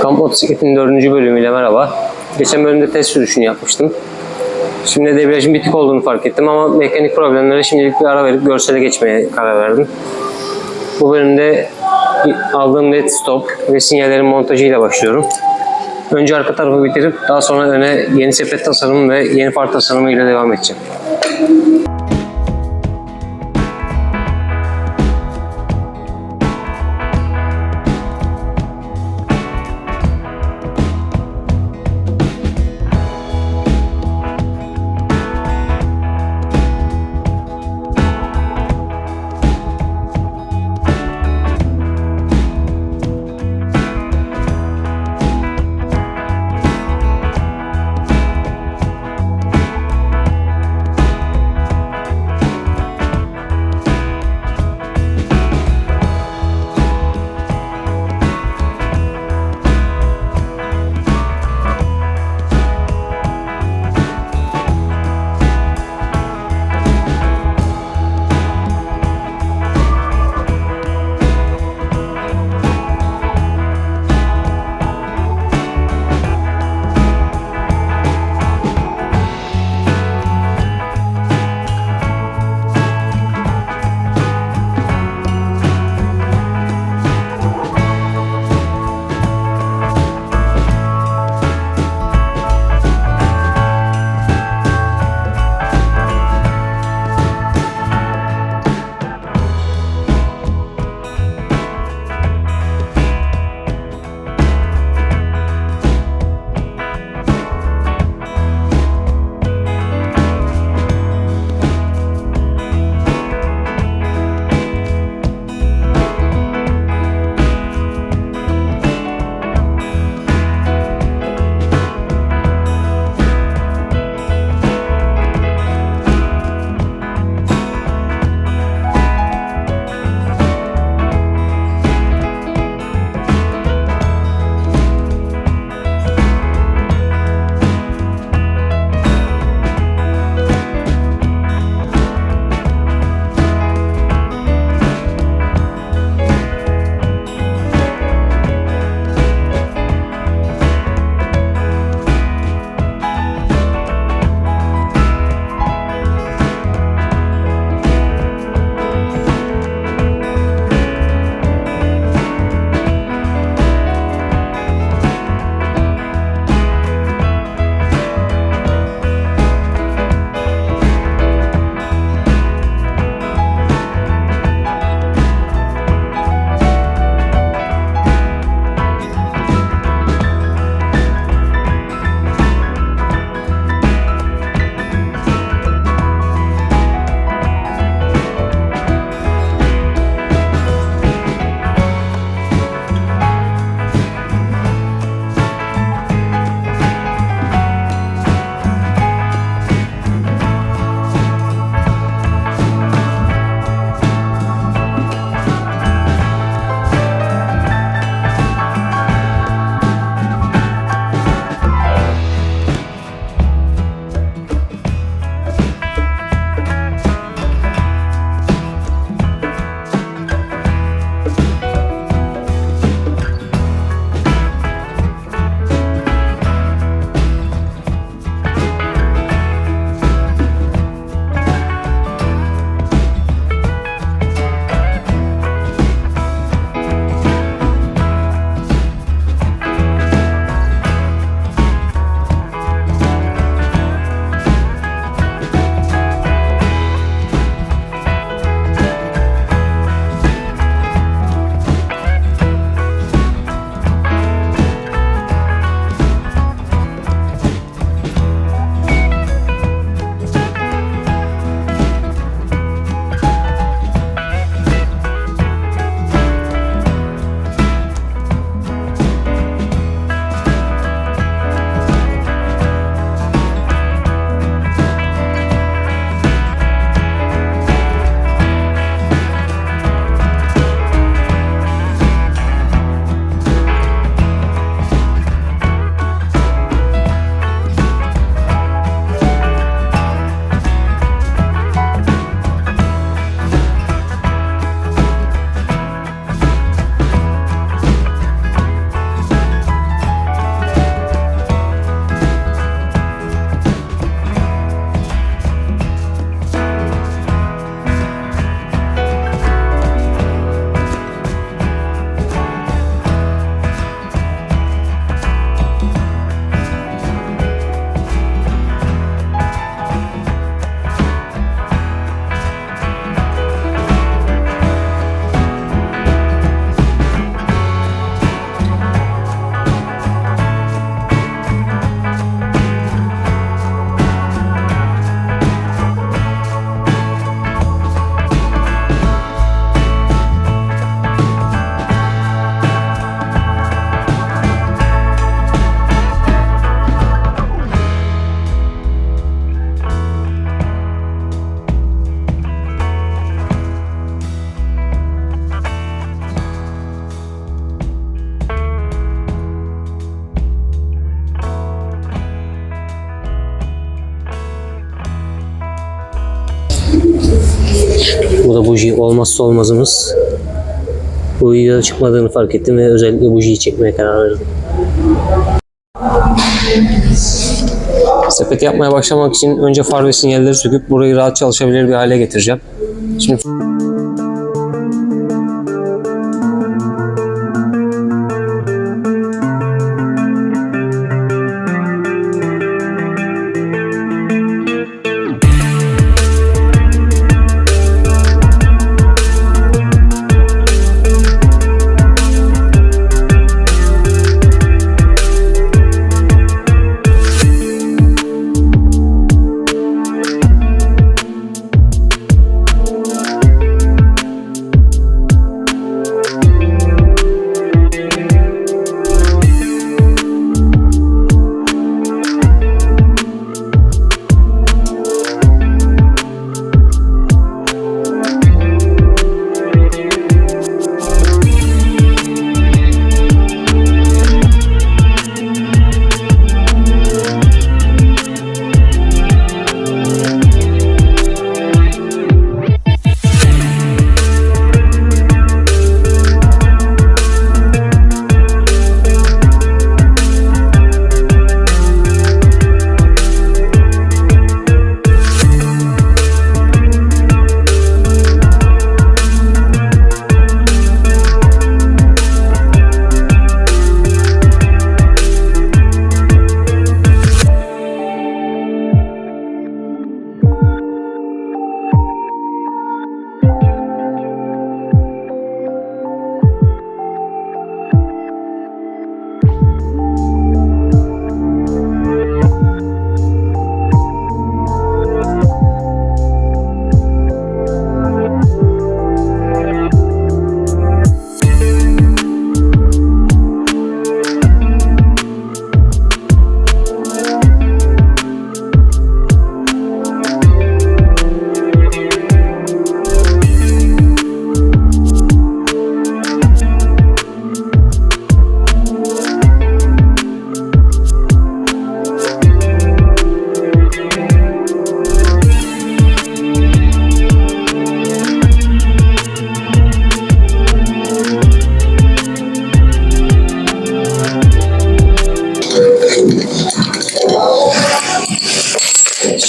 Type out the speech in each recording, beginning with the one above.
Kamp motosikletinin 4. bölümüyle merhaba. Geçen bölümde test sürüşünü yapmıştım. Şimdi debriyajın bitik olduğunu fark ettim ama mekanik problemlere şimdilik bir ara verip görsele geçmeye karar verdim. Bu bölümde aldığım led stop ve sinyallerin montajıyla başlıyorum. Önce arka tarafı bitirip daha sonra öne yeni sepet tasarımı ve yeni far tasarımı ile devam edeceğim. Bu da buji olmazsa olmazımız. Bu videoda çıkmadığını fark ettim ve özellikle bujiyi çekmeye karar verdim. Sepet yapmaya başlamak için önce far ve sinyalleri söküp burayı rahat çalışabilir bir hale getireceğim. Şimdi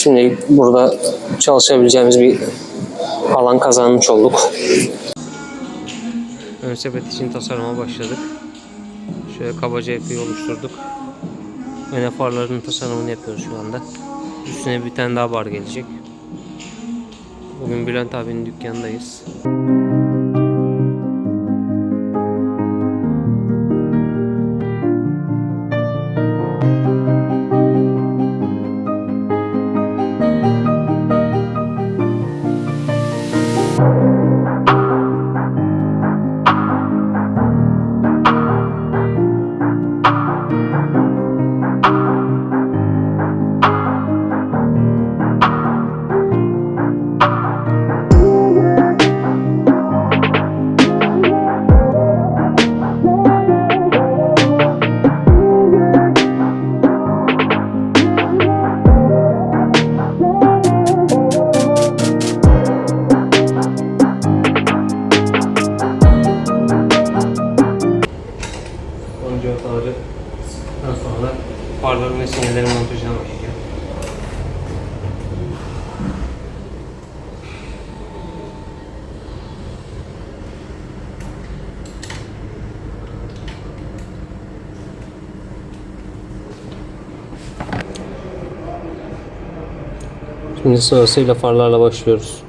Şimdi burada çalışabileceğimiz bir alan kazanmış olduk. Ön sepet için tasarıma başladık. Şöyle kabaca yapıyı oluşturduk. Öne farların tasarımını yapıyoruz şu anda. Üstüne bir tane daha bar gelecek. Bugün Bülent abinin dükkanındayız. Sonra farların ve sinyallerin montajına başlayacağım. Şimdi sırasıyla farlarla başlıyoruz.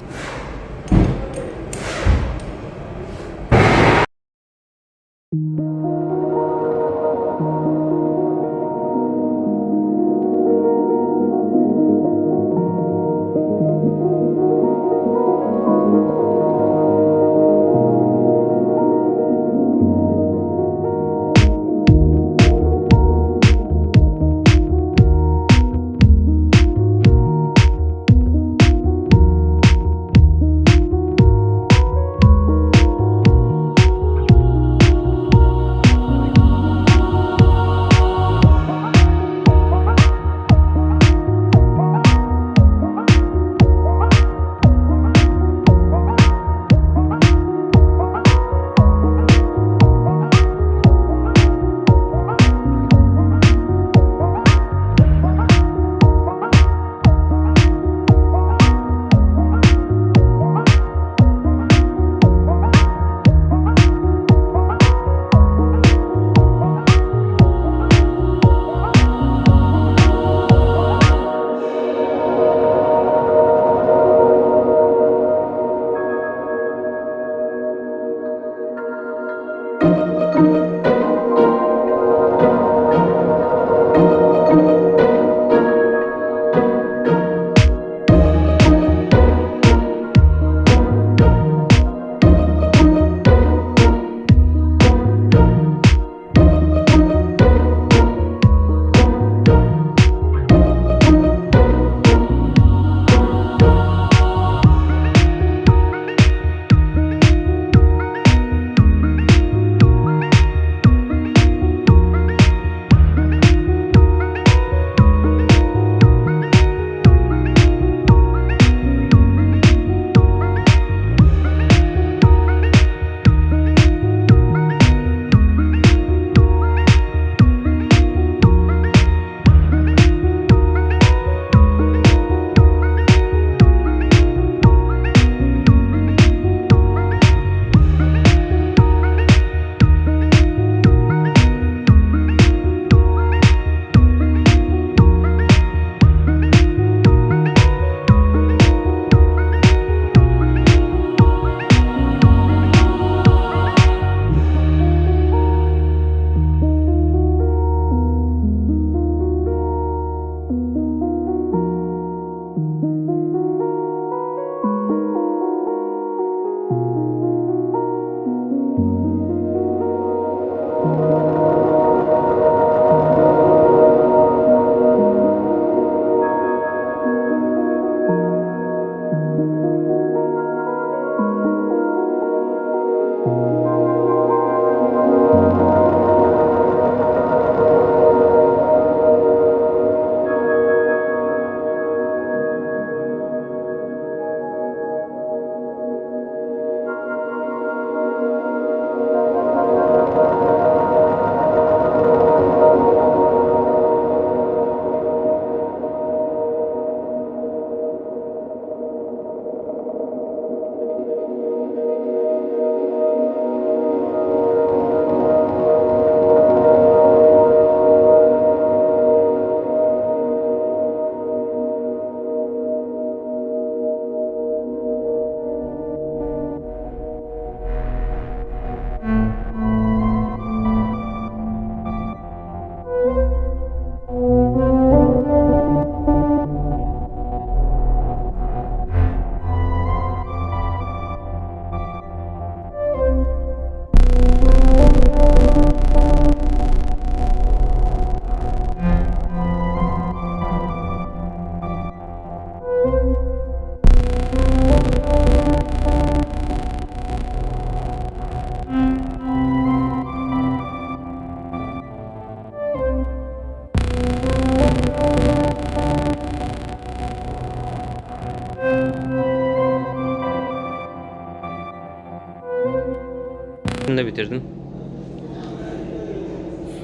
bitirdim.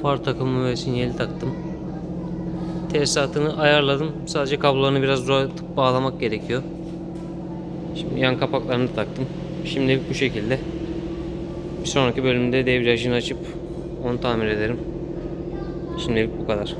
Far takımı ve sinyali taktım. Tesisatını ayarladım. Sadece kablolarını biraz uzatıp bağlamak gerekiyor. Şimdi yan kapaklarını taktım. Şimdilik bu şekilde. Bir sonraki bölümde debriyajını açıp onu tamir ederim. Şimdilik bu kadar.